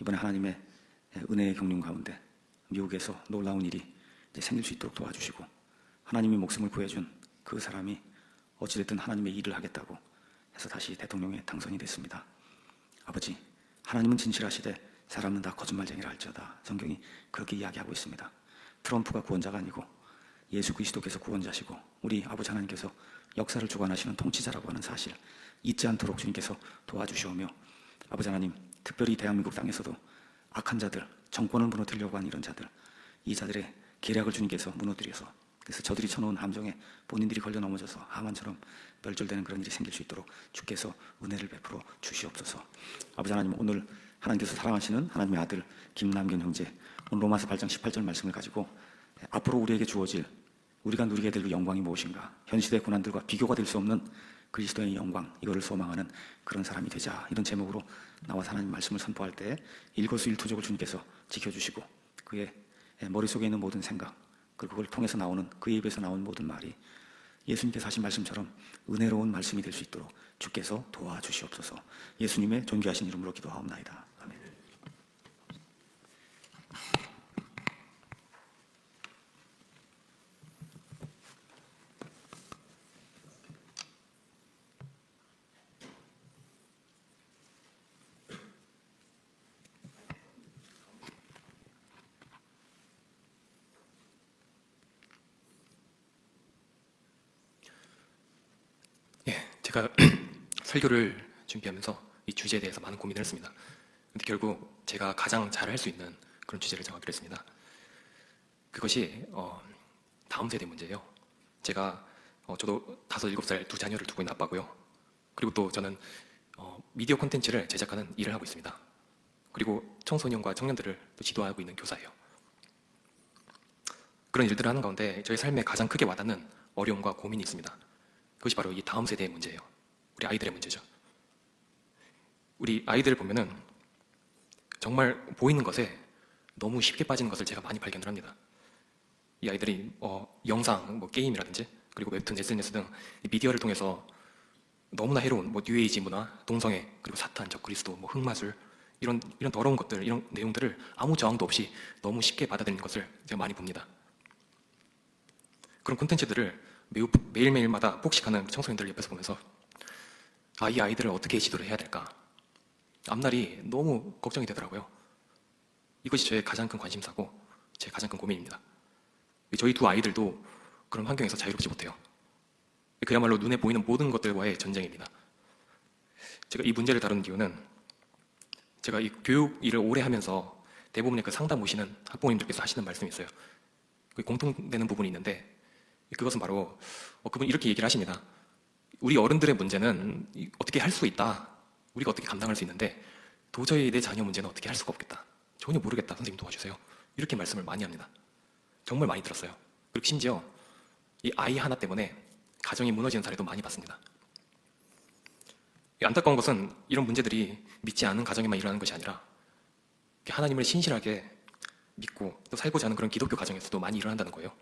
이번에 하나님의 은혜의 경륜 가운데 미국에서 놀라운 일이 생길 수 있도록 도와주시고, 하나님이 목숨을 구해준 그 사람이 어찌됐든 하나님의 일을 하겠다고 해서 다시 대통령에 당선이 됐습니다. 아버지, 하나님은 진실하시되 사람은 다 거짓말쟁이라 할지어다. 성경이 그렇게 이야기하고 있습니다. 트럼프가 구원자가 아니고 예수 그리스도께서 구원자시고 우리 아버지 하나님께서 역사를 주관하시는 통치자라고 하는 사실 잊지 않도록 주님께서 도와주시오며, 아버지 하나님, 특별히 대한민국 땅에서도 악한 자들, 정권을 무너뜨리려고 하는 이런 자들, 이 자들의 계략을 주님께서 무너뜨려서, 그래서 저들이 쳐놓은 함정에 본인들이 걸려 넘어져서 하만처럼 멸절되는 그런 일이 생길 수 있도록 주께서 은혜를 베풀어 주시옵소서. 아버지 하나님, 오늘 하나님께서 사랑하시는 하나님의 아들 김남균 형제, 오늘 로마서 8장 18절 말씀을 가지고 앞으로 우리에게 주어질, 우리가 누리게 될 영광이 무엇인가, 현 시대 고난들과 비교가 될 수 없는 그리스도의 영광, 이거를 소망하는 그런 사람이 되자, 이런 제목으로 나와 하나님 말씀을 선포할 때 일거수일투족을 주님께서 지켜주시고, 그의 머릿속에 있는 모든 생각, 그리고 그걸 통해서 나오는, 그의 입에서 나온 모든 말이 예수님께서 하신 말씀처럼 은혜로운 말씀이 될 수 있도록 주께서 도와주시옵소서. 예수님의 존귀하신 이름으로 기도하옵나이다. 아멘. 제가 설교를 준비하면서 이 주제에 대해서 많은 고민을 했습니다. 근데 결국 제가 가장 잘 할 수 있는 그런 주제를 정하기로 했습니다. 그것이 다음 세대 문제예요. 제가 저도 5, 7살 두 자녀를 두고 있는 아빠고요. 그리고 또 저는 미디어 콘텐츠를 제작하는 일을 하고 있습니다. 그리고 청소년과 청년들을 또 지도하고 있는 교사예요. 그런 일들을 하는 가운데 저의 삶에 가장 크게 와닿는 어려움과 고민이 있습니다. 그것이 바로 이 다음 세대의 문제예요. 우리 아이들의 문제죠. 우리 아이들을 보면은 정말 보이는 것에 너무 쉽게 빠지는 것을 제가 많이 발견을 합니다. 이 아이들이 영상, 게임이라든지 그리고 웹툰, SNS 등 미디어를 통해서 너무나 해로운 뉴에이지 문화, 동성애, 그리고 사탄, 적그리스도, 흑마술, 이런 더러운 것들, 이런 내용들을 아무 저항도 없이 너무 쉽게 받아들이는 것을 제가 많이 봅니다. 그런 콘텐츠들을 매일매일마다 폭식하는 청소년들을 옆에서 보면서 이 아이들을 어떻게 지도를 해야 될까, 앞날이 너무 걱정이 되더라고요. 이것이 저의 가장 큰 관심사고 제 가장 큰 고민입니다. 저희 두 아이들도 그런 환경에서 자유롭지 못해요. 그야말로 눈에 보이는 모든 것들과의 전쟁입니다. 제가 이 문제를 다루는 이유는 제가 이 교육 일을 오래 하면서 대부분의 그 상담 오시는 학부모님들께서 하시는 말씀이 있어요. 공통되는 부분이 있는데, 그것은 바로 그분 이렇게 얘기를 하십니다. 우리 어른들의 문제는 어떻게 할 수 있다, 우리가 어떻게 감당할 수 있는데 도저히 내 자녀 문제는 어떻게 할 수가 없겠다, 전혀 모르겠다, 선생님 도와주세요, 이렇게 말씀을 많이 합니다. 정말 많이 들었어요. 그리고 심지어 이 아이 하나 때문에 가정이 무너지는 사례도 많이 봤습니다. 안타까운 것은 이런 문제들이 믿지 않는 가정에만 일어나는 것이 아니라 하나님을 신실하게 믿고 또 살고자 하는 그런 기독교 가정에서도 많이 일어난다는 거예요.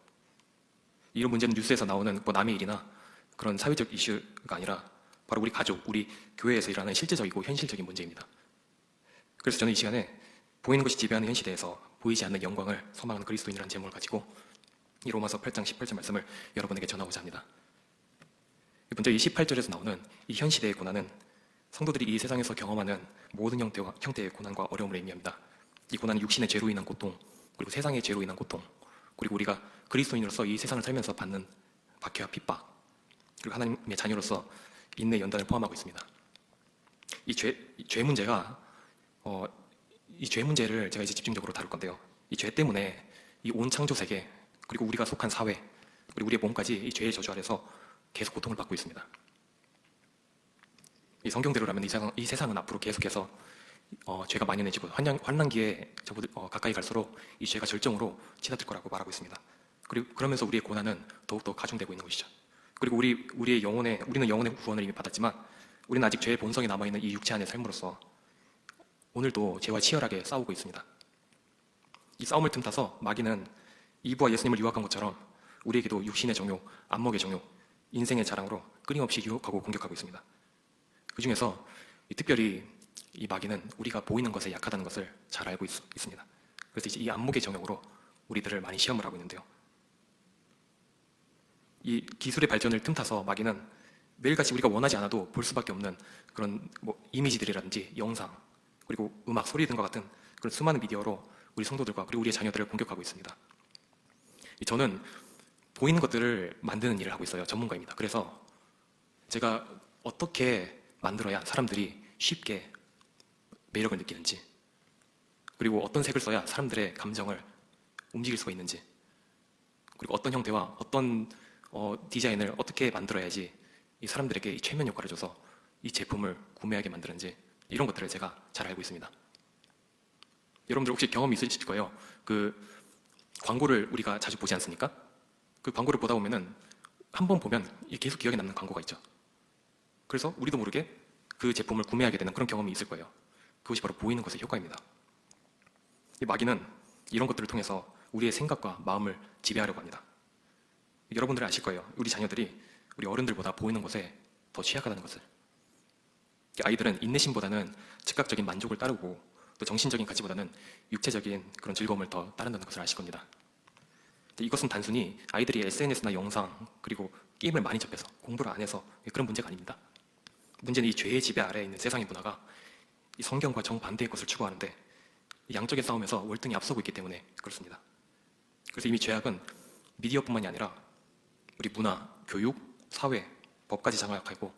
이런 문제는 뉴스에서 나오는 남의 일이나 그런 사회적 이슈가 아니라 바로 우리 가족, 우리 교회에서 일어나는 실제적이고 현실적인 문제입니다. 그래서 저는 이 시간에 보이는 것이 지배하는 현 시대에서 보이지 않는 영광을 소망하는 그리스도인이라는 제목을 가지고 이 로마서 8장 18절 말씀을 여러분에게 전하고자 합니다. 먼저 이 18절에서 나오는 이 현 시대의 고난은 성도들이 이 세상에서 경험하는 모든 형태의 고난과 어려움을 의미합니다. 이 고난은 육신의 죄로 인한 고통, 그리고 세상의 죄로 인한 고통, 그리고 우리가 그리스도인으로서 이 세상을 살면서 받는 박해와 핍박, 그리고 하나님의 자녀로서 인내 연단을 포함하고 있습니다. 이 죄 문제가 이 죄 문제를 제가 이제 집중적으로 다룰 건데요. 이 죄 때문에 이 온 창조 세계, 그리고 우리가 속한 사회, 그리고 우리의 몸까지 이 죄의 저주 아래서 계속 고통을 받고 있습니다. 이 성경대로라면 이 세상은 앞으로 계속해서 죄가 만연해지고 환난기에 가까이 갈수록 이 죄가 절정으로 치닫을 거라고 말하고 있습니다. 그리고 그러면서 우리의 고난은 더욱더 가중되고 있는 것이죠. 그리고 우리는 영혼의 구원을 이미 받았지만 우리는 아직 죄의 본성이 남아있는 이 육체 안의 삶으로서 오늘도 죄와 치열하게 싸우고 있습니다. 이 싸움을 틈타서 마귀는 이브와 예수님을 유혹한 것처럼 우리에게도 육신의 정욕, 안목의 정욕, 인생의 자랑으로 끊임없이 유혹하고 공격하고 있습니다. 그 중에서 특별히 이 마귀는 우리가 보이는 것에 약하다는 것을 잘 알고 있습니다. 그래서 이제 이 안목의 정욕으로 우리들을 많이 시험을 하고 있는데요. 이 기술의 발전을 틈타서 마귀는 매일같이 우리가 원하지 않아도 볼 수밖에 없는 그런 이미지들이라든지 영상, 그리고 음악, 소리 등과 같은 그런 수많은 미디어로 우리 성도들과 그리고 우리의 자녀들을 공격하고 있습니다. 저는 보이는 것들을 만드는 일을 하고 있어요. 전문가입니다. 그래서 제가 어떻게 만들어야 사람들이 쉽게 매력을 느끼는지, 그리고 어떤 색을 써야 사람들의 감정을 움직일 수가 있는지, 그리고 어떤 형태와 어떤 디자인을 어떻게 만들어야지 이 사람들에게 이 최면 효과를 줘서 이 제품을 구매하게 만드는지, 이런 것들을 제가 잘 알고 있습니다. 여러분들 혹시 경험이 있으실 거예요. 그 광고를 우리가 자주 보지 않습니까? 그 광고를 보다 보면은 한 번 보면 계속 기억에 남는 광고가 있죠. 그래서 우리도 모르게 그 제품을 구매하게 되는 그런 경험이 있을 거예요. 그것이 바로 보이는 것의 효과입니다. 이 마귀는 이런 것들을 통해서 우리의 생각과 마음을 지배하려고 합니다. 여러분들은 아실 거예요. 우리 자녀들이 우리 어른들보다 보이는 것에 더 취약하다는 것을. 아이들은 인내심보다는 즉각적인 만족을 따르고 또 정신적인 가치보다는 육체적인 그런 즐거움을 더 따른다는 것을 아실 겁니다. 이것은 단순히 아이들이 SNS나 영상 그리고 게임을 많이 접해서 공부를 안 해서 그런 문제가 아닙니다. 문제는 이 죄의 지배 아래에 있는 세상의 문화가 이 성경과 정반대의 것을 추구하는데 양쪽의 싸움에서 월등히 앞서고 있기 때문에 그렇습니다. 그래서 이미 죄악은 미디어뿐만이 아니라 우리 문화, 교육, 사회, 법까지 장악하고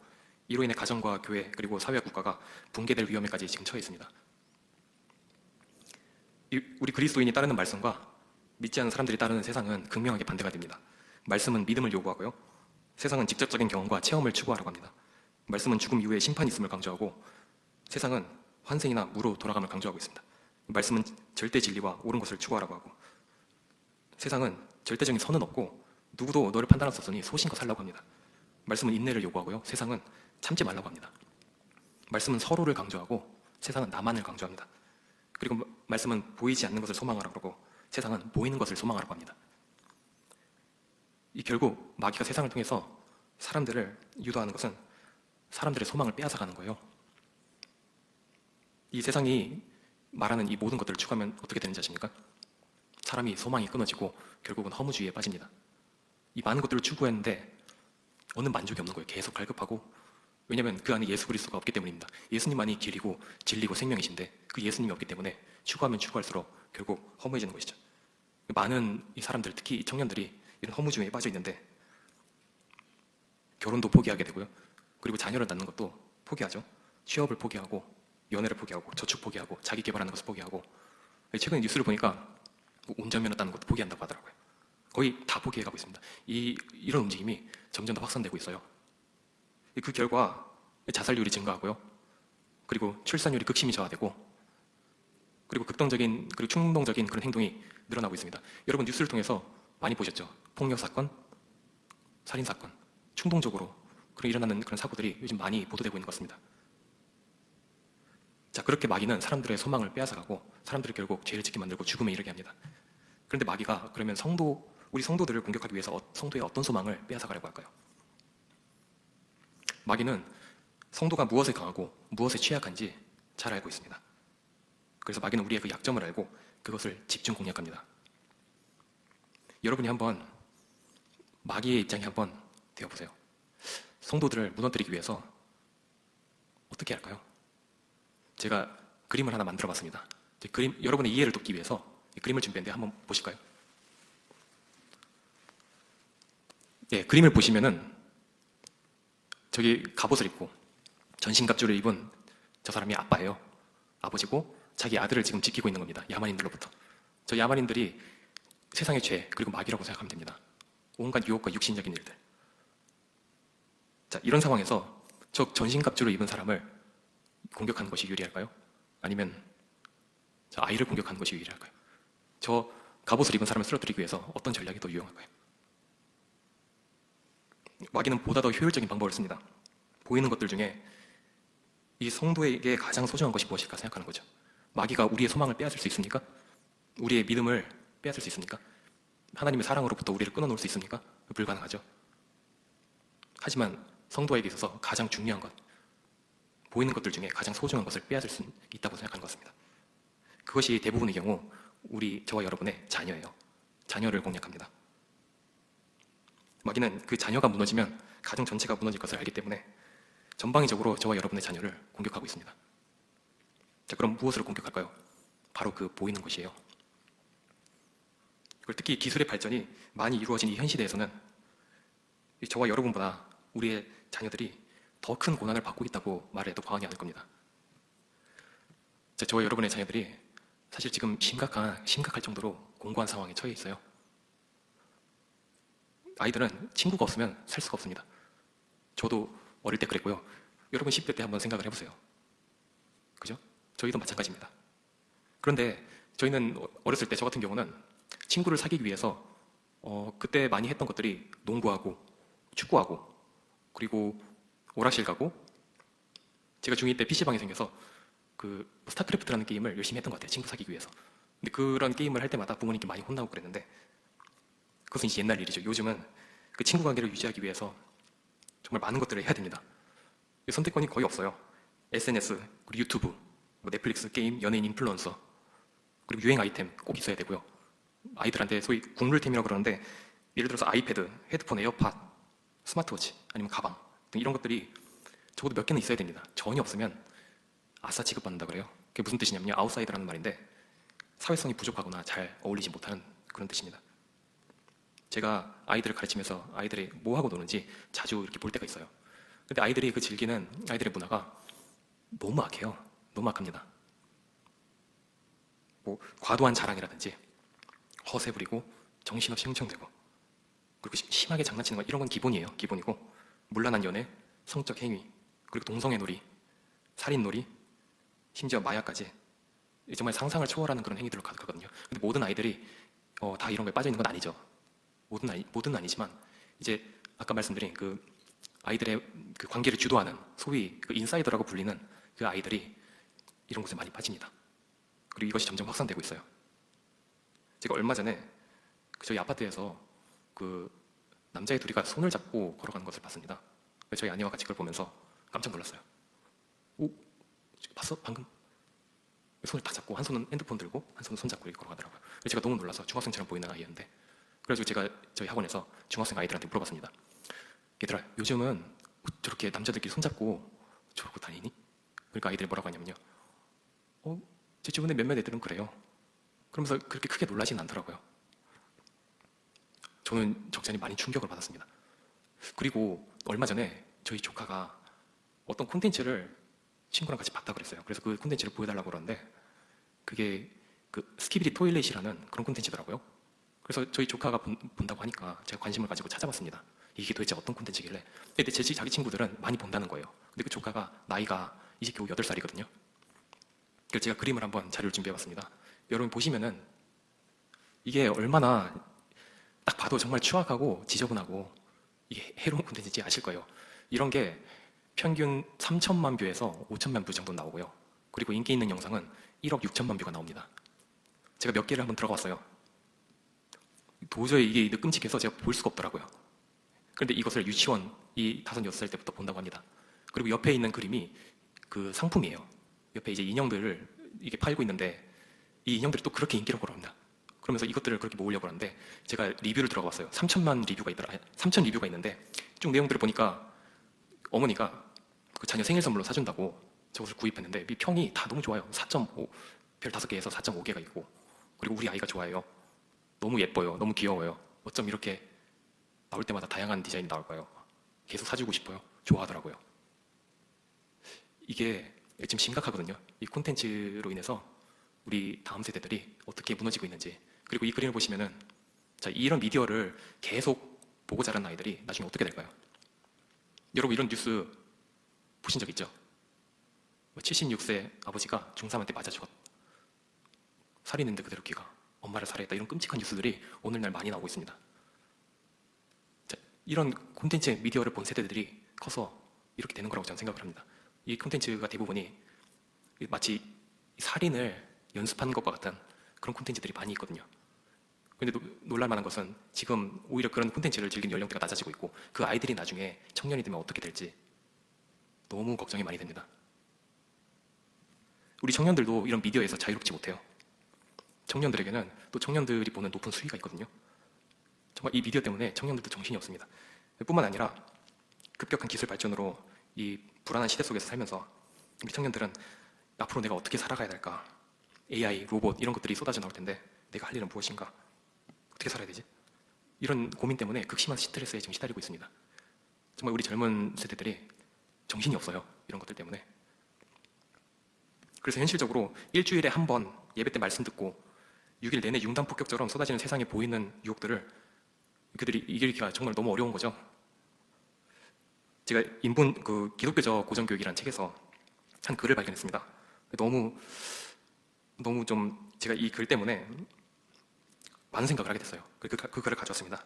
이로 인해 가정과 교회 그리고 사회와 국가가 붕괴될 위험에까지 지금 처해 있습니다. 우리 그리스도인이 따르는 말씀과 믿지 않는 사람들이 따르는 세상은 극명하게 반대가 됩니다. 말씀은 믿음을 요구하고요. 세상은 직접적인 경험과 체험을 추구하라고 합니다. 말씀은 죽음 이후에 심판이 있음을 강조하고 세상은 환생이나 무로 돌아감을 강조하고 있습니다. 말씀은 절대 진리와 옳은 것을 추구하라고 하고 세상은 절대적인 선은 없고 누구도 너를 판단할 수 없으니 소신껏 살라고 합니다. 말씀은 인내를 요구하고요. 세상은 참지 말라고 합니다. 말씀은 서로를 강조하고 세상은 나만을 강조합니다. 그리고 말씀은 보이지 않는 것을 소망하라고 하고 세상은 보이는 것을 소망하라고 합니다. 결국 마귀가 세상을 통해서 사람들을 유도하는 것은 사람들의 소망을 빼앗아가는 거예요. 이 세상이 말하는 이 모든 것들을 추구하면 어떻게 되는지 아십니까? 사람이 소망이 끊어지고 결국은 허무주의에 빠집니다. 이 많은 것들을 추구했는데 어느 만족이 없는 거예요. 계속 갈급하고. 왜냐하면 그 안에 예수 그리스도가 없기 때문입니다. 예수님만이 길이고 진리고 생명이신데 그 예수님이 없기 때문에 추구하면 추구할수록 결국 허무해지는 것이죠. 많은 이 사람들, 특히 이 청년들이 이런 허무주의에 빠져 있는데 결혼도 포기하게 되고요. 그리고 자녀를 낳는 것도 포기하죠. 취업을 포기하고 연애를 포기하고 저축 포기하고 자기 개발하는 것을 포기하고 최근에 뉴스를 보니까 운전면허 따는 것도 포기한다고 하더라고요. 거의 다 포기해가고 있습니다. 이런 움직임이 점점 더 확산되고 있어요. 그 결과 자살률이 증가하고요. 그리고 출산율이 극심히 저하되고 그리고 극단적인 그리고 충동적인 그런 행동이 늘어나고 있습니다. 여러분 뉴스를 통해서 많이 보셨죠? 폭력사건, 살인사건, 충동적으로 일어나는 그런 사고들이 요즘 많이 보도되고 있는 것 같습니다. 자, 그렇게 마귀는 사람들의 소망을 빼앗아가고 사람들을 결국 죄를 짓게 만들고 죽음에 이르게 합니다. 그런데 마귀가 그러면 우리 성도들을 공격하기 위해서 성도의 어떤 소망을 빼앗아가려고 할까요? 마귀는 성도가 무엇에 강하고 무엇에 취약한지 잘 알고 있습니다. 그래서 마귀는 우리의 그 약점을 알고 그것을 집중 공략합니다. 여러분이 한번 마귀의 입장에 한번 되어보세요. 성도들을 무너뜨리기 위해서 어떻게 할까요? 제가 그림을 하나 만들어 봤습니다. 여러분의 이해를 돕기 위해서 이 그림을 준비했는데 한번 보실까요? 예, 그림을 보시면은 저기 갑옷을 입고 전신갑주를 입은 저 사람이 아빠예요. 아버지고 자기 아들을 지금 지키고 있는 겁니다. 야만인들로부터. 저 야만인들이 세상의 죄 그리고 마귀라고 생각하면 됩니다. 온갖 유혹과 육신적인 일들. 자, 이런 상황에서 저 전신갑주를 입은 사람을 공격하는 것이 유리할까요? 아니면 저 아이를 공격하는 것이 유리할까요? 저 갑옷을 입은 사람을 쓰러뜨리기 위해서 어떤 전략이 더 유용할까요? 마귀는 보다 더 효율적인 방법을 씁니다. 보이는 것들 중에 이 성도에게 가장 소중한 것이 무엇일까 생각하는 거죠. 마귀가 우리의 소망을 빼앗을 수 있습니까? 우리의 믿음을 빼앗을 수 있습니까? 하나님의 사랑으로부터 우리를 끊어놓을 수 있습니까? 불가능하죠. 하지만 성도에게 있어서 가장 중요한 것, 보이는 것들 중에 가장 소중한 것을 빼앗을 수 있다고 생각하는 것 같습니다. 그것이 대부분의 경우 저와 여러분의 자녀예요. 자녀를 공략합니다. 마귀는 그 자녀가 무너지면 가정 전체가 무너질 것을 알기 때문에 전방위적으로 저와 여러분의 자녀를 공격하고 있습니다. 자, 그럼 무엇으로 공격할까요? 바로 그 보이는 것이에요. 그리고 특히 기술의 발전이 많이 이루어진 이 현 시대에서는 저와 여러분보다 우리의 자녀들이 더 큰 고난을 받고 있다고 말해도 과언이 아닐 겁니다. 자, 저와 여러분의 자녀들이 사실 지금 심각할 정도로 공고한 상황에 처해 있어요. 아이들은 친구가 없으면 살 수가 없습니다. 저도 어릴 때 그랬고요. 여러분 10대 때 한번 생각을 해보세요. 그죠? 저희도 마찬가지입니다. 그런데 저희는 어렸을 때 저 같은 경우는 친구를 사귀기 위해서 그때 많이 했던 것들이 농구하고 축구하고 그리고 오락실 가고 제가 중2 때 PC방이 생겨서 그 스타크래프트라는 게임을 열심히 했던 것 같아요. 친구 사귀기 위해서. 근데 그런 게임을 할 때마다 부모님께 많이 혼나고 그랬는데 그것은 이제 옛날 일이죠. 요즘은 그 친구 관계를 유지하기 위해서 정말 많은 것들을 해야 됩니다. 선택권이 거의 없어요. SNS, 그리고 유튜브, 뭐 넷플릭스, 게임, 연예인, 인플루언서 그리고 유행 아이템 꼭 있어야 되고요. 아이들한테 소위 국룰템이라고 그러는데 예를 들어서 아이패드, 헤드폰, 에어팟, 스마트워치 아니면 가방 등 이런 것들이 적어도 몇 개는 있어야 됩니다. 전혀 없으면 아싸 취급받는다 그래요. 그게 무슨 뜻이냐면요. 아웃사이더라는 말인데 사회성이 부족하거나 잘 어울리지 못하는 그런 뜻입니다. 제가 아이들을 가르치면서 아이들이 뭐 하고 노는지 자주 이렇게 볼 때가 있어요. 근데 아이들이 그 즐기는 아이들의 문화가 너무 악해요. 너무 악합니다. 뭐 과도한 자랑이라든지 허세 부리고 정신없이 흥청대고 그리고 심하게 장난치는 거 이런 건 기본이에요. 기본이고 문란한 연애, 성적 행위 그리고 동성애 놀이, 살인 놀이 심지어 마약까지 정말 상상을 초월하는 그런 행위들로 가득하거든요. 근데 모든 아이들이 다 이런 거에 빠져 있는 건 아니죠. 모든 아니지만 이제 아까 말씀드린 그 아이들의 그 관계를 주도하는 소위 그 인사이더라고 불리는 그 아이들이 이런 곳에 많이 빠집니다. 그리고 이것이 점점 확산되고 있어요. 제가 얼마 전에 저희 아파트에서 그 남자애 둘이가 손을 잡고 걸어가는 것을 봤습니다. 저희 아내와 같이 그걸 보면서 깜짝 놀랐어요. 오, 봤어? 방금? 손을 딱 잡고 한 손은 핸드폰 들고 한 손은 손 잡고 이렇게 걸어가더라고요. 제가 너무 놀라서 중학생처럼 보이는 아이였는데 그래가지고 제가 저희 학원에서 중학생 아이들한테 물어봤습니다. 얘들아, 요즘은 저렇게 남자들끼리 손잡고 저러고 다니니? 그러니까 아이들이 뭐라고 하냐면요. 제 주변에 몇몇 애들은 그래요. 그러면서 그렇게 크게 놀라진 않더라고요. 저는 적잖이 많이 충격을 받았습니다. 그리고 얼마 전에 저희 조카가 어떤 콘텐츠를 친구랑 같이 봤다 그랬어요. 그래서 그 콘텐츠를 보여달라고 그러는데 그게 그 스키비디 토일렛이라는 그런 콘텐츠더라고요. 그래서 저희 조카가 본다고 하니까 제가 관심을 가지고 찾아봤습니다. 이게 도대체 어떤 콘텐츠길래. 근데 자기 친구들은 많이 본다는 거예요. 근데 그 조카가 나이가 이제 겨우 8살이거든요. 그래서 제가 그림을 한번 자료를 준비해봤습니다. 여러분 보시면은 이게 얼마나 딱 봐도 정말 추악하고 지저분하고 이게 해로운 콘텐츠인지 아실 거예요. 이런 게 평균 3천만 뷰에서 5천만 뷰 정도 나오고요. 그리고 인기 있는 영상은 1억 6천만 뷰가 나옵니다. 제가 몇 개를 한번 들어가 봤어요. 도저히 이게 끔찍해서 제가 볼 수가 없더라고요. 그런데 이것을 유치원 5, 6살 때부터 본다고 합니다. 그리고 옆에 있는 그림이 그 상품이에요. 옆에 이제 인형들을 이게 팔고 있는데 이 인형들이 또 그렇게 인기라고 합니다. 그러면서 이것들을 그렇게 모으려고 하는데 제가 리뷰를 들어가 봤어요. 3천만 리뷰가 있더라. 3천 리뷰가 있는데 쭉 내용들을 보니까 어머니가 그 자녀 생일 선물로 사준다고 저것을 구입했는데 이 평이 다 너무 좋아요. 4.5, 별 5개에서 4.5개가 있고 그리고 우리 아이가 좋아해요. 너무 예뻐요. 너무 귀여워요. 어쩜 이렇게 나올 때마다 다양한 디자인이 나올까요? 계속 사주고 싶어요. 좋아하더라고요. 이게 지금 심각하거든요. 이 콘텐츠로 인해서 우리 다음 세대들이 어떻게 무너지고 있는지. 그리고 이 그림을 보시면은 자, 이런 미디어를 계속 보고 자란 아이들이 나중에 어떻게 될까요? 여러분 이런 뉴스 보신 적 있죠? 76세 아버지가 중3한테 맞아 죽었. 살인했는데 그대로 귀가 엄마를 살해했다. 이런 끔찍한 뉴스들이 오늘날 많이 나오고 있습니다. 자, 이런 콘텐츠 미디어를 본 세대들이 커서 이렇게 되는 거라고 저는 생각을 합니다. 이 콘텐츠가 대부분이 마치 살인을 연습하는 것과 같은 그런 콘텐츠들이 많이 있거든요. 그런데 놀랄만한 것은 지금 오히려 그런 콘텐츠를 즐기는 연령대가 낮아지고 있고 그 아이들이 나중에 청년이 되면 어떻게 될지 너무 걱정이 많이 됩니다. 우리 청년들도 이런 미디어에서 자유롭지 못해요. 청년들에게는 또 청년들이 보는 높은 수위가 있거든요. 정말 이 미디어 때문에 청년들도 정신이 없습니다. 뿐만 아니라 급격한 기술 발전으로 이 불안한 시대 속에서 살면서 우리 청년들은 앞으로 내가 어떻게 살아가야 될까? AI, 로봇 이런 것들이 쏟아져 나올 텐데 내가 할 일은 무엇인가? 어떻게 살아야 되지? 이런 고민 때문에 극심한 스트레스에 지금 시달리고 있습니다. 정말 우리 젊은 세대들이 정신이 없어요. 이런 것들 때문에. 그래서 현실적으로 일주일에 한 번 예배 때 말씀 듣고 6일 내내 융단폭격처럼 쏟아지는 세상에 보이는 유혹들을 그들이 이기기가 정말 너무 어려운 거죠. 제가 기독교적 고정교육이라는 책에서 한 글을 발견했습니다. 너무 좀 제가 이 글 때문에 많은 생각을 하게 됐어요. 그 글을 가져왔습니다.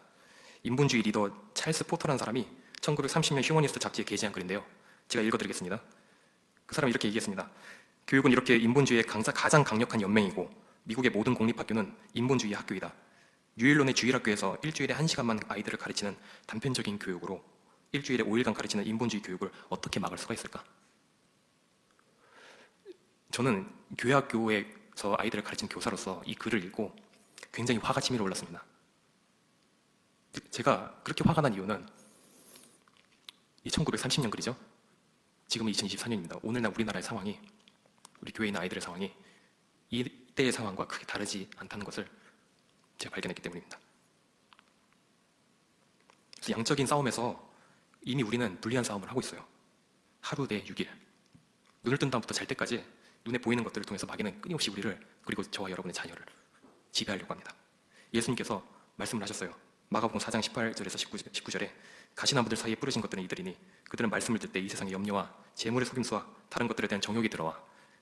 인본주의 리더 찰스 포터라는 사람이 1930년 휴머니스트 잡지에 게재한 글인데요. 제가 읽어드리겠습니다. 그 사람이 이렇게 얘기했습니다. 교육은 이렇게 인본주의의 가장 강력한 연맹이고 미국의 모든 공립학교는 인본주의 학교이다. 유일론의 주일학교에서 일주일에 1시간만 아이들을 가르치는 단편적인 교육으로 일주일에 5일간 가르치는 인본주의 교육을 어떻게 막을 수가 있을까? 저는 교회학교에서 아이들을 가르치는 교사로서 이 글을 읽고 굉장히 화가 치밀어 올랐습니다. 제가 그렇게 화가 난 이유는 이 1930년 글이죠. 지금은 2024년입니다. 오늘날 우리나라의 상황이, 우리 교회에 있는 아이들의 상황이 이때의 상황과 크게 다르지 않다는 것을 제가 발견했기 때문입니다. 그래서 양적인 싸움에서 이미 우리는 불리한 싸움을 하고 있어요. 하루 내 6일. 눈을 뜬 다음부터 잘 때까지 눈에 보이는 것들을 통해서 마귀는 끊임없이 우리를, 그리고 저와 여러분의 자녀를 지배하려고 합니다. 예수님께서 말씀을 하셨어요. 마가복음 4장 18절에서 19절에 가시나무들 사이에 뿌려진 것들은 이들이니 그들은 말씀을 듣되 이 세상의 염려와 재물의 속임수와 다른 것들에 대한 정욕이 들어와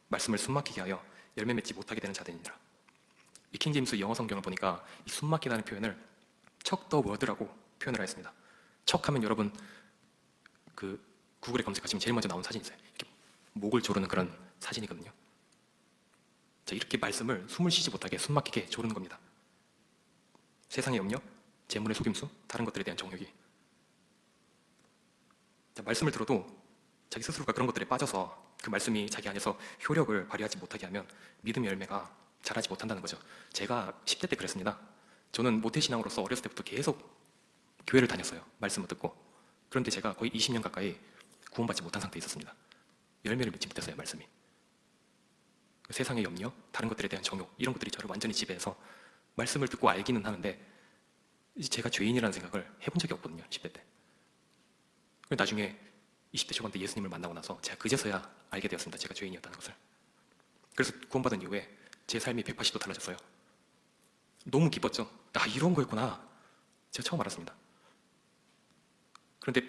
말씀을 숨막히게 하여 열매 맺지 못하게 되는 자들이니라. 이 킹제임스 영어 성경을 보니까 이 숨막히다는 표현을 척 더 워드라고 표현을 하였습니다. 척 하면 여러분 그 구글에 검색하시면 제일 먼저 나온 사진이 있어요. 이렇게 목을 조르는 그런 사진이거든요. 자, 이렇게 말씀을 숨을 쉬지 못하게 숨막히게 조르는 겁니다. 세상의 염려, 재물의 속임수, 다른 것들에 대한 정욕이. 자, 말씀을 들어도 자기 스스로가 그런 것들에 빠져서 그 말씀이 자기 안에서 효력을 발휘하지 못하게 하면 믿음의 열매가 자라지 못한다는 거죠. 제가 10대 때 그랬습니다. 저는 모태신앙으로서 어렸을 때부터 계속 교회를 다녔어요. 말씀을 듣고. 그런데 제가 거의 20년 가까이 구원받지 못한 상태에 있었습니다. 열매를 맺지 못했어요, 말씀이. 세상의 염려, 다른 것들에 대한 정욕, 이런 것들이 저를 완전히 지배해서 말씀을 듣고 알기는 하는데 제가 죄인이라는 생각을 해본 적이 없거든요, 10대 때. 나중에 20대 초반 때 예수님을 만나고 나서 제가 그제서야 알게 되었습니다. 제가 죄인이었다는 것을. 그래서 구원받은 이후에 제 삶이 180도 달라졌어요. 너무 기뻤죠. 이런 거였구나. 제가 처음 알았습니다. 그런데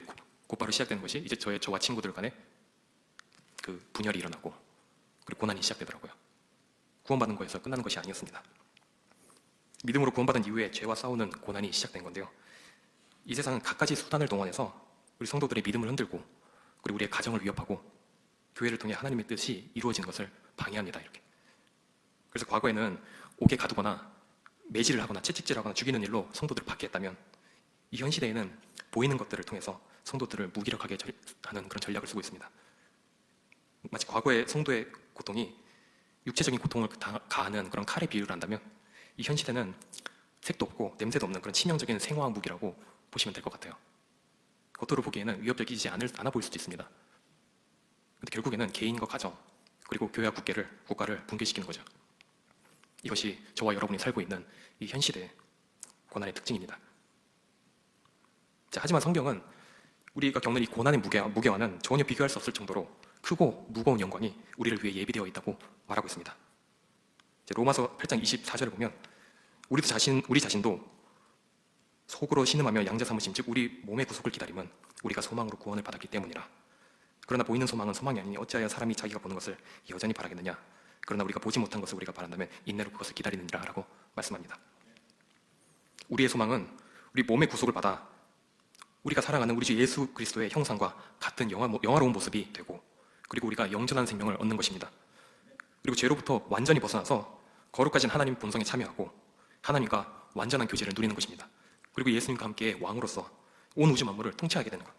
곧바로 시작되는 것이 이제 저와 친구들 간에 그 분열이 일어나고 그리고 고난이 시작되더라고요. 구원받은 거에서 끝나는 것이 아니었습니다. 믿음으로 구원받은 이후에 죄와 싸우는 고난이 시작된 건데요. 이 세상은 갖가지 수단을 동원해서 우리 성도들의 믿음을 흔들고 그리고 우리의 가정을 위협하고 교회를 통해 하나님의 뜻이 이루어지는 것을 방해합니다. 이렇게. 그래서 과거에는 옥에 가두거나 매질을 하거나 채찍질하거나 죽이는 일로 성도들을 박해했다면 이 현 시대에는 보이는 것들을 통해서 성도들을 무기력하게 하는 그런 전략을 쓰고 있습니다. 마치 과거의 성도의 고통이 육체적인 고통을 가하는 그런 칼에 비유를 한다면 이 현 시대는 색도 없고 냄새도 없는 그런 치명적인 생화학 무기라고 보시면 될 것 같아요. 겉으로 보기에는 위협적이지 않아 보일 수도 있습니다. 그런데 결국에는 개인과 가정 그리고 교회와 국가를 붕괴시키는 거죠. 이것이 저와 여러분이 살고 있는 이 현 시대의 고난의 특징입니다. 자, 하지만 성경은 우리가 겪는 이 고난의 무게와는 전혀 비교할 수 없을 정도로 크고 무거운 영광이 우리를 위해 예비되어 있다고 말하고 있습니다. 로마서 8장 24절을 보면 우리 자신도 속으로 신음하며 양자 삼으심 즉 우리 몸의 구속을 기다림은 우리가 소망으로 구원을 받았기 때문이라. 그러나 보이는 소망은 소망이 아니니 어찌하여 사람이 자기가 보는 것을 여전히 바라겠느냐. 그러나 우리가 보지 못한 것을 우리가 바란다면 인내로 그것을 기다리느니라 라고 말씀합니다. 우리의 소망은 우리 몸의 구속을 받아 우리가 사랑하는 우리 주 예수 그리스도의 형상과 같은 영화로운 모습이 되고 그리고 우리가 영전한 생명을 얻는 것입니다. 그리고 죄로부터 완전히 벗어나서 거룩하신 하나님 본성에 참여하고 하나님과 완전한 교제를 누리는 것입니다. 그리고 예수님과 함께 왕으로서 온 우주 만물을 통치하게 되는 것.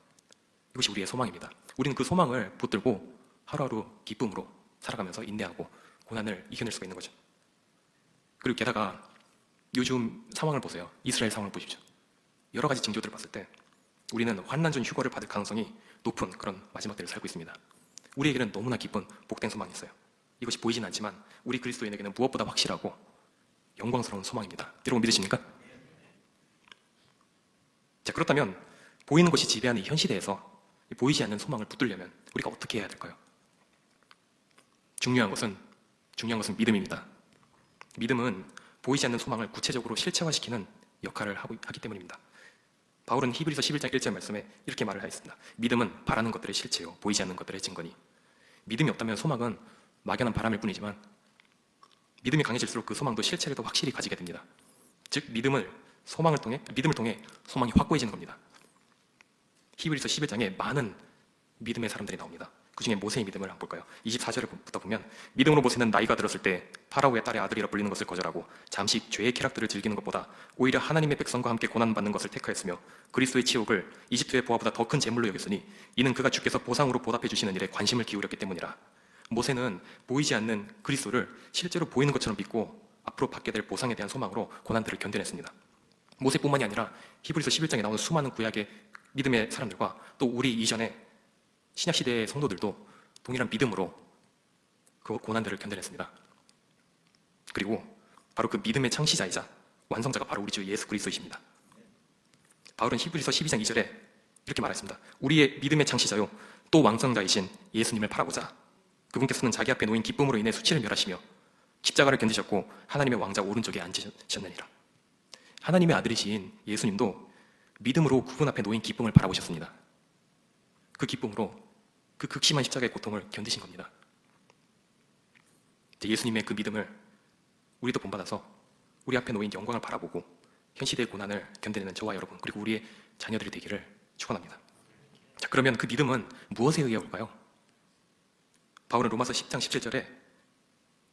이것이 우리의 소망입니다. 우리는 그 소망을 붙들고 하루하루 기쁨으로 살아가면서 인내하고 고난을 이겨낼 수가 있는 거죠. 그리고 게다가 요즘 상황을 보세요. 이스라엘 상황을 보십시오. 여러 가지 징조들을 봤을 때 우리는 환난 중 휴거를 받을 가능성이 높은 그런 마지막 때를 살고 있습니다. 우리에게는 너무나 기쁜 복된 소망이 있어요. 이것이 보이진 않지만 우리 그리스도인에게는 무엇보다 확실하고 영광스러운 소망입니다. 여러분 믿으십니까? 자, 그렇다면 보이는 것이 지배하는 이 현 시대에서 보이지 않는 소망을 붙들려면 우리가 어떻게 해야 될까요? 중요한 것은 믿음입니다. 믿음은 보이지 않는 소망을 구체적으로 실체화시키는 역할을 하기 때문입니다. 바울은 히브리서 11장 1절 말씀에 이렇게 말을 하였습니다. 믿음은 바라는 것들의 실체요 보이지 않는 것들의 증거니. 믿음이 없다면 소망은 막연한 바람일 뿐이지만 믿음이 강해질수록 그 소망도 실체를 더 확실히 가지게 됩니다. 즉 믿음을 통해 소망이 확고해지는 겁니다. 히브리서 11장에 많은 믿음의 사람들이 나옵니다. 그 중에 모세의 믿음을 한번 볼까요? 24절부터 보면 믿음으로 모세는 나이가 들었을 때 파라오의 딸의 아들이라 불리는 것을 거절하고 잠시 죄의 쾌락들을 즐기는 것보다 오히려 하나님의 백성과 함께 고난받는 것을 택하였으며 그리스도의 치욕을 이집트의 보화보다 더 큰 재물로 여겼으니 이는 그가 주께서 보상으로 보답해 주시는 일에 관심을 기울였기 때문이라. 모세는 보이지 않는 그리스도를 실제로 보이는 것처럼 믿고 앞으로 받게 될 보상에 대한 소망으로 고난들을 견뎌냈습니다. 모세뿐만이 아니라 히브리서 11장에 나오는 수많은 구약의 믿음의 사람들과 또 우리 이전에 신약시대의 성도들도 동일한 믿음으로 그 고난들을 견뎌냈습니다. 그리고 바로 그 믿음의 창시자이자 완성자가 바로 우리 주 예수 그리스도이십니다. 바울은 히브리서 12장 2절에 이렇게 말했습니다. 우리의 믿음의 창시자요 또 완성자이신 예수님을 바라보자. 그분께서는 자기 앞에 놓인 기쁨으로 인해 수치를 멸하시며 십자가를 견디셨고 하나님의 왕자 오른쪽에 앉으셨느니라. 하나님의 아들이신 예수님도 믿음으로 그분 앞에 놓인 기쁨을 바라보셨습니다. 그 기쁨으로 그 극심한 십자가의 고통을 견디신 겁니다. 예수님의 그 믿음을 우리도 본받아서 우리 앞에 놓인 영광을 바라보고 현 시대의 고난을 견뎌내는 저와 여러분 그리고 우리의 자녀들이 되기를 축원합니다. 자, 그러면 그 믿음은 무엇에 의해 올까요? 바울은 로마서 10장 17절에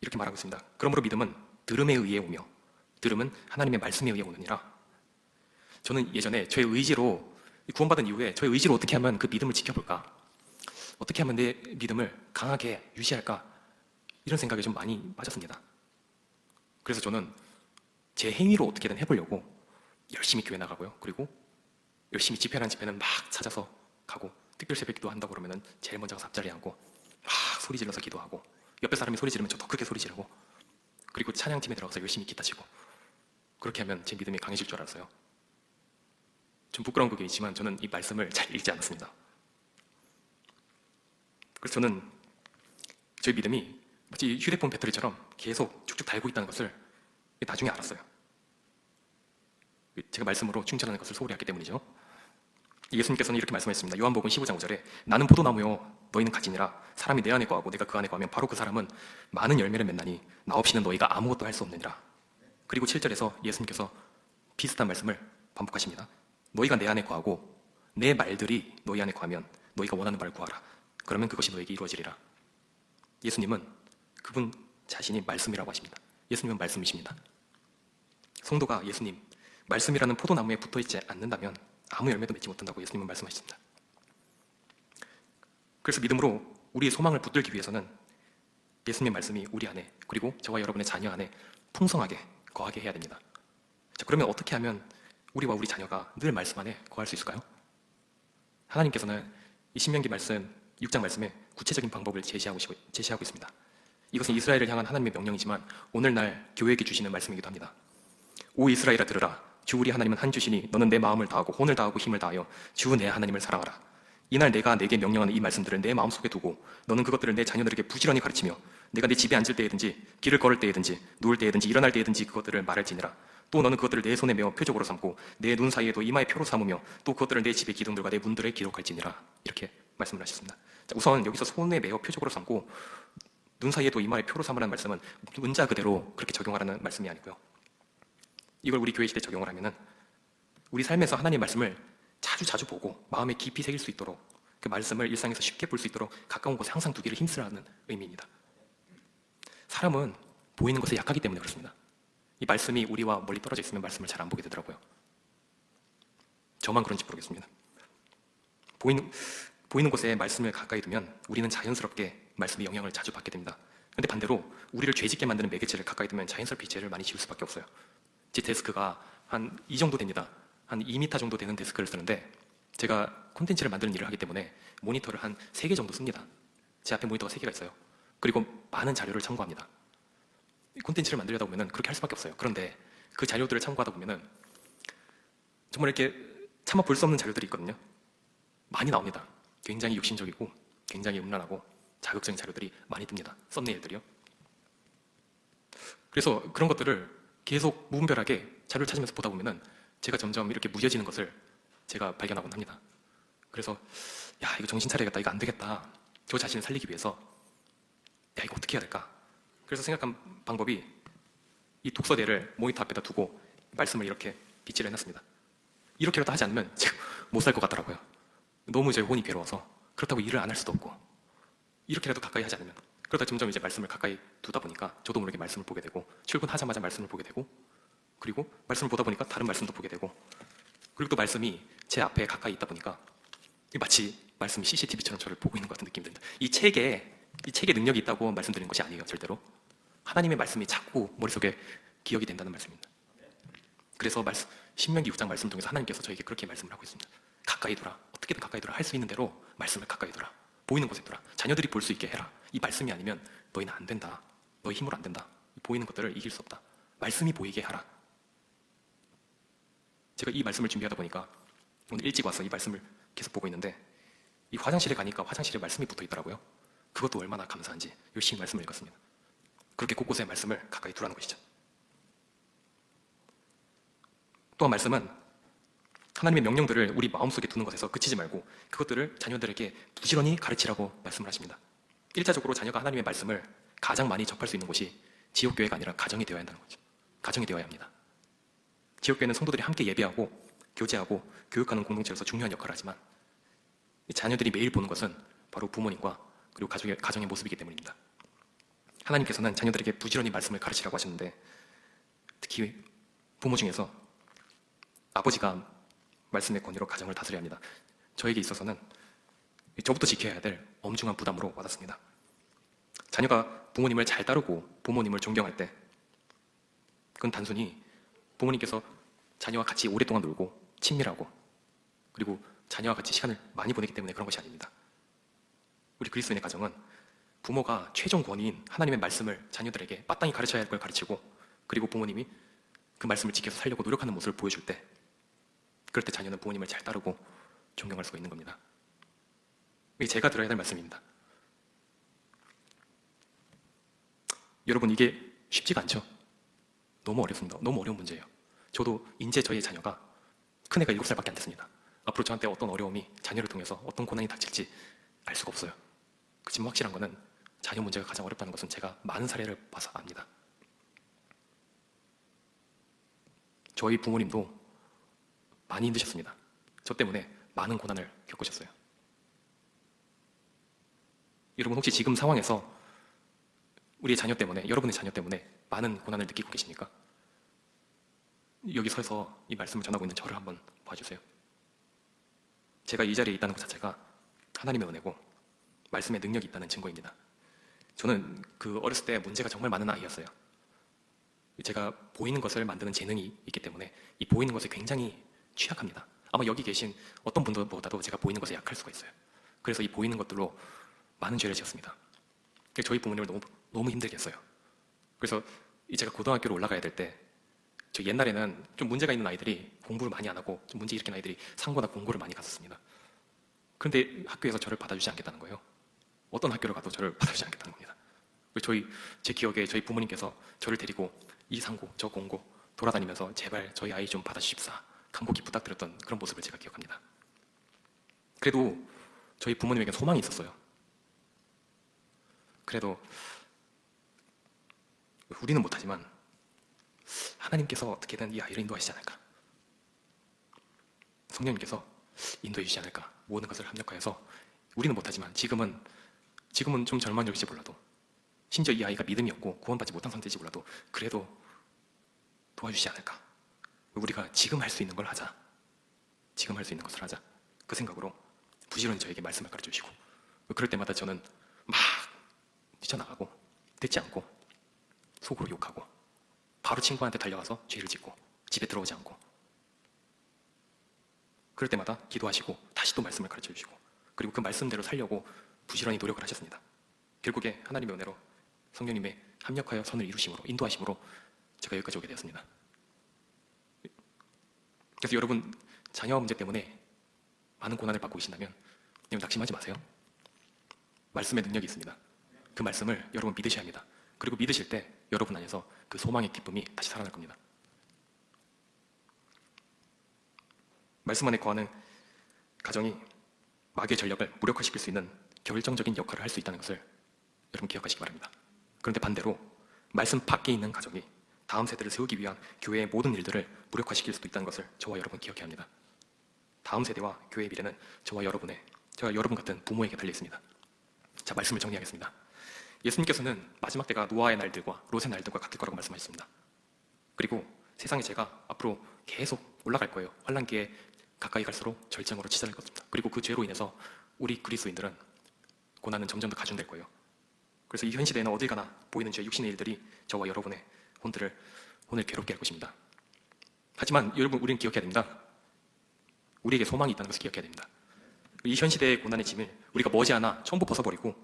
이렇게 말하고 있습니다. 그러므로 믿음은 들음에 의해 오며 들음은 하나님의 말씀에 의해 오느니라. 저는 예전에 저의 의지로 구원받은 이후에 저의 의지로 어떻게 하면 그 믿음을 지켜볼까? 어떻게 하면 내 믿음을 강하게 유지할까? 이런 생각에 좀 많이 빠졌습니다. 그래서 저는 제 행위로 어떻게든 해보려고 열심히 교회 나가고요. 그리고 열심히 집회라는 집회는 막 찾아서 가고 특별 새벽 기도 한다고 그러면 제일 먼저 가서 앞자리에 앉고 막 소리 질러서 기도하고 옆에 사람이 소리 지르면 저 더 크게 소리 지르고 그리고 찬양팀에 들어가서 열심히 기타 치고 그렇게 하면 제 믿음이 강해질 줄 알았어요. 좀 부끄러운 그게 있지만 저는 이 말씀을 잘 읽지 않았습니다. 그래서 저는 저희 믿음이 마치 휴대폰 배터리처럼 계속 쭉쭉 달고 있다는 것을 나중에 알았어요. 제가 말씀으로 충전하는 것을 소홀히 했기 때문이죠. 예수님께서는 이렇게 말씀하셨습니다. 요한복음 15장 5절에 나는 포도나무요 너희는 가지니라. 사람이 내 안에 거하고 내가 그 안에 거하면 바로 그 사람은 많은 열매를 맺나니 나 없이는 너희가 아무것도 할 수 없느니라. 그리고 7절에서 예수님께서 비슷한 말씀을 반복하십니다. 너희가 내 안에 거하고 내 말들이 너희 안에 거하면 너희가 원하는 바를 구하라. 그러면 그것이 너에게 이루어지리라. 예수님은 그분 자신이 말씀이라고 하십니다. 예수님은 말씀이십니다. 성도가 예수님, 말씀이라는 포도나무에 붙어있지 않는다면 아무 열매도 맺지 못한다고 예수님은 말씀하셨습니다. 그래서 믿음으로 우리의 소망을 붙들기 위해서는 예수님의 말씀이 우리 안에 그리고 저와 여러분의 자녀 안에 풍성하게 거하게 해야 됩니다. 자, 그러면 어떻게 하면 우리와 우리 자녀가 늘 말씀 안에 거할 수 있을까요? 하나님께서는 이 신명기 말씀 6장 말씀에 구체적인 방법을 제시하고 있습니다. 이것은 이스라엘을 향한 하나님의 명령이지만 오늘날 교회에게 주시는 말씀이기도 합니다. 오 이스라엘아 들으라. 주 우리 하나님은 한 주시니 너는 내 마음을 다하고 혼을 다하고 힘을 다하여 주 내 하나님을 사랑하라. 이날 내가 내게 명령하는 이 말씀들을 내 마음속에 두고 너는 그것들을 내 자녀들에게 부지런히 가르치며 내가 내 집에 앉을 때에든지 길을 걸을 때에든지 누울 때에든지 일어날 때에든지 그것들을 말할지니라. 또 너는 그것들을 내 손에 메어 표적으로 삼고 내 눈 사이에도 이마에 표로 삼으며 또 그것들을 내 집의 기둥들과 내 문들에 기록할지니라. 이렇게 말씀을 하셨습니다. 자, 우선 여기서 손에 메어 표적으로 삼고 눈 사이에도 이마에 표로 삼으라는 말씀은 문자 그대로 그렇게 적용하라는 말씀이 아니고요. 이걸 우리 교회 시대에 적용을 하면은 우리 삶에서 하나님의 말씀을 자주 보고 마음에 깊이 새길 수 있도록 그 말씀을 일상에서 쉽게 볼 수 있도록 가까운 곳에 항상 두기를 힘쓰라는 의미입니다. 사람은 보이는 것에 약하기 때문에 그렇습니다. 이 말씀이 우리와 멀리 떨어져 있으면 말씀을 잘 안 보게 되더라고요. 저만 그런지 모르겠습니다. 보이는 곳에 말씀을 가까이 두면 우리는 자연스럽게 말씀의 영향을 자주 받게 됩니다. 근데 반대로 우리를 죄짓게 만드는 매개체를 가까이 두면 자연스럽게 죄를 많이 지을 수밖에 없어요. 제 데스크가 한 이 정도 됩니다. 한 2m 정도 되는 데스크를 쓰는데 제가 콘텐츠를 만드는 일을 하기 때문에 모니터를 한 3개 정도 씁니다. 제 앞에 모니터가 3개가 있어요. 그리고 많은 자료를 참고합니다. 콘텐츠를 만들려다 보면 그렇게 할 수밖에 없어요. 그런데 그 자료들을 참고하다 보면 정말 이렇게 참아 볼 수 없는 자료들이 있거든요. 많이 나옵니다. 굉장히 육신적이고 굉장히 음란하고 자극적인 자료들이 많이 뜹니다. 썸네일들이요. 그래서 그런 것들을 계속 무분별하게 자료를 찾으면서 보다 보면은 제가 점점 이렇게 무뎌지는 것을 제가 발견하곤 합니다. 그래서 야, 이거 정신 차려야겠다. 이거 안 되겠다. 저 자신을 살리기 위해서 야, 이거 어떻게 해야 될까? 그래서 생각한 방법이 이 독서대를 모니터 앞에다 두고 말씀을 이렇게 빗질을 해놨습니다. 이렇게라도 하지 않으면 제가 못 살 것 같더라고요. 너무 제 혼이 괴로워서. 그렇다고 일을 안 할 수도 없고 이렇게라도 가까이 하지 않으면, 그러다 점점 이제 말씀을 가까이 두다 보니까 저도 모르게 말씀을 보게 되고, 출근하자마자 말씀을 보게 되고, 그리고 말씀을 보다 보니까 다른 말씀도 보게 되고, 그리고 또 말씀이 제 앞에 가까이 있다 보니까 마치 말씀이 CCTV처럼 저를 보고 있는 것 같은 느낌이 듭니다. 이 책에 능력이 있다고 말씀드리는 것이 아니에요. 절대로. 하나님의 말씀이 자꾸 머릿속에 기억이 된다는 말씀입니다. 그래서 신명기 6장 말씀 통해서 하나님께서 저에게 그렇게 말씀을 하고 있습니다. 가까이 두라. 어떻게든 가까이 두라. 할 수 있는 대로 말씀을 가까이 두라. 보이는 곳에 두라. 자녀들이 볼 수 있게 해라. 이 말씀이 아니면 너희는 안 된다. 너희 힘으로 안 된다. 보이는 것들을 이길 수 없다. 말씀이 보이게 하라. 제가 이 말씀을 준비하다 보니까 오늘 일찍 와서 이 말씀을 계속 보고 있는데, 이 화장실에 가니까 화장실에 말씀이 붙어 있더라고요. 그것도 얼마나 감사한지 열심히 말씀을 읽었습니다. 그렇게 곳곳에 말씀을 가까이 두라는 것이죠. 또한 말씀은 하나님의 명령들을 우리 마음속에 두는 것에서 그치지 말고 그것들을 자녀들에게 부지런히 가르치라고 말씀을 하십니다. 1차적으로 자녀가 하나님의 말씀을 가장 많이 접할 수 있는 곳이 지역교회가 아니라 가정이 되어야 한다는 거죠. 가정이 되어야 합니다. 지역교회는 성도들이 함께 예배하고 교제하고 교육하는 공동체로서 중요한 역할을 하지만 자녀들이 매일 보는 것은 바로 부모님과 그리고 가정의 모습이기 때문입니다. 하나님께서는 자녀들에게 부지런히 말씀을 가르치라고 하셨는데, 특히 부모 중에서 아버지가 말씀의 권위로 가정을 다스려야 합니다. 저에게 있어서는 저부터 지켜야 될 엄중한 부담으로 와닿습니다. 자녀가 부모님을 잘 따르고 부모님을 존경할 때, 그건 단순히 부모님께서 자녀와 같이 오랫동안 놀고 친밀하고 그리고 자녀와 같이 시간을 많이 보내기 때문에 그런 것이 아닙니다. 우리 그리스도인의 가정은 부모가 최종 권위인 하나님의 말씀을 자녀들에게 마땅히 가르쳐야 할 걸 가르치고, 그리고 부모님이 그 말씀을 지켜서 살려고 노력하는 모습을 보여줄 때, 그럴 때 자녀는 부모님을 잘 따르고 존경할 수가 있는 겁니다. 이게 제가 들어야 될 말씀입니다. 여러분, 이게 쉽지가 않죠? 너무 어렵습니다. 너무 어려운 문제예요. 저도 이제 저희 자녀가, 큰애가 7살밖에 안 됐습니다. 앞으로 저한테 어떤 어려움이, 자녀를 통해서 어떤 고난이 닥칠지 알 수가 없어요. 그렇지만 확실한 거는 자녀 문제가 가장 어렵다는 것은 제가 많은 사례를 봐서 압니다. 저희 부모님도 많이 힘드셨습니다. 저 때문에 많은 고난을 겪으셨어요. 여러분, 혹시 지금 상황에서 우리의 자녀 때문에, 여러분의 자녀 때문에 많은 고난을 느끼고 계십니까? 여기 서서 이 말씀을 전하고 있는 저를 한번 봐주세요. 제가 이 자리에 있다는 것 자체가 하나님의 은혜고 말씀의 능력이 있다는 증거입니다. 저는 어렸을 때 문제가 정말 많은 아이였어요. 제가 보이는 것을 만드는 재능이 있기 때문에 이 보이는 것에 굉장히 취약합니다. 아마 여기 계신 어떤 분들보다도 제가 보이는 것에 약할 수가 있어요. 그래서 이 보이는 것들로 많은 죄를 지었습니다. 저희 부모님을 너무 힘들게 했어요. 그래서 제가 고등학교로 올라가야 될 때, 저 옛날에는 좀 문제가 있는 아이들이 공부를 많이 안 하고 좀 문제 일으킨 아이들이 상고나 공고를 많이 갔었습니다. 그런데 학교에서 저를 받아주지 않겠다는 거예요. 어떤 학교를 가도 저를 받아주지 않겠다는 겁니다. 제 기억에 저희 부모님께서 저를 데리고 이 상고 저 공고 돌아다니면서 제발 저희 아이 좀 받아주십사 간곡히 부탁드렸던 그런 모습을 제가 기억합니다. 그래도 저희 부모님에게 소망이 있었어요. 그래도 우리는 못하지만 하나님께서 어떻게든 이 아이를 인도하시지 않을까, 성령님께서 인도해 주시지 않을까, 모든 것을 합력하여서 우리는 못하지만 지금은 좀 절망적일지 몰라도, 심지어 이 아이가 믿음이 없고 구원받지 못한 상태일지 몰라도 그래도 도와주시지 않을까, 우리가 지금 할 수 있는 걸 하자, 지금 할 수 있는 것을 하자, 그 생각으로 부지런히 저에게 말씀을 가르쳐 주시고, 그럴 때마다 저는 막 뛰쳐나가고 듣지 않고 속으로 욕하고 바로 친구한테 달려가서 죄를 짓고 집에 들어오지 않고 그럴 때마다 기도하시고 다시 또 말씀을 가르쳐 주시고 그리고 그 말씀대로 살려고 부지런히 노력을 하셨습니다. 결국에 하나님의 은혜로 성령님의 합력하여 선을 이루심으로 인도하심으로 제가 여기까지 오게 되었습니다. 그래서 여러분 자녀 문제 때문에 많은 고난을 받고 계신다면 여러분 낙심하지 마세요. 말씀의 능력이 있습니다. 그 말씀을 여러분 믿으셔야 합니다. 그리고 믿으실 때 여러분 안에서 그 소망의 기쁨이 다시 살아날 겁니다. 말씀 안에 거하는 가정이 마귀의 전략을 무력화시킬 수 있는 결정적인 역할을 할 수 있다는 것을 여러분 기억하시기 바랍니다. 그런데 반대로 말씀 밖에 있는 가정이 다음 세대를 세우기 위한 교회의 모든 일들을 무력화시킬 수도 있다는 것을 저와 여러분 기억해야 합니다. 다음 세대와 교회의 미래는 저와 여러분 같은 부모에게 달려 있습니다. 자, 말씀을 정리하겠습니다. 예수님께서는 마지막 때가 노아의 날들과 롯의 날들과 같을 거라고 말씀하셨습니다. 그리고 세상의 죄가 앞으로 계속 올라갈 거예요. 환란기에 가까이 갈수록 절정으로 치달을 것입니다. 그리고 그 죄로 인해서 우리 그리스도인들은 고난은 점점 더 가중될 거예요. 그래서 이 현 시대에는 어딜 가나 보이는 죄 육신의 일들이 저와 여러분의 혼을 괴롭게 할 것입니다. 하지만 여러분, 우리는 기억해야 됩니다. 우리에게 소망이 있다는 것을 기억해야 됩니다. 이 현 시대의 고난의 짐을 우리가 머지않아 전부 벗어버리고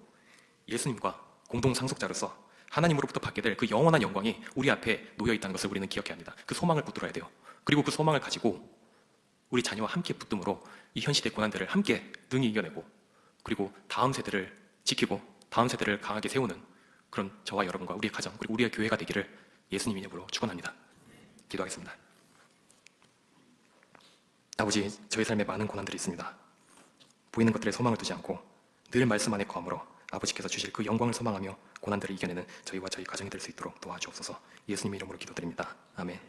예수님과 공동 상속자로서 하나님으로부터 받게 될 그 영원한 영광이 우리 앞에 놓여 있다는 것을 우리는 기억해야 합니다. 그 소망을 붙들어야 돼요. 그리고 그 소망을 가지고 우리 자녀와 함께 붙듦으로 이 현 시대의 고난들을 함께 능히 이겨내고 그리고 다음 세대를 지키고 다음 세대를 강하게 세우는 그런 저와 여러분과 우리의 가정 그리고 우리의 교회가 되기를 예수님 이름으로 축원합니다. 기도하겠습니다. 아버지, 저희 삶에 많은 고난들이 있습니다. 보이는 것들에 소망을 두지 않고 늘 말씀 안에 거함으로 아버지께서 주실 그 영광을 소망하며 고난들을 이겨내는 저희와 저희 가정이 될 수 있도록 도와주옵소서. 예수님 이름으로 기도드립니다. 아멘.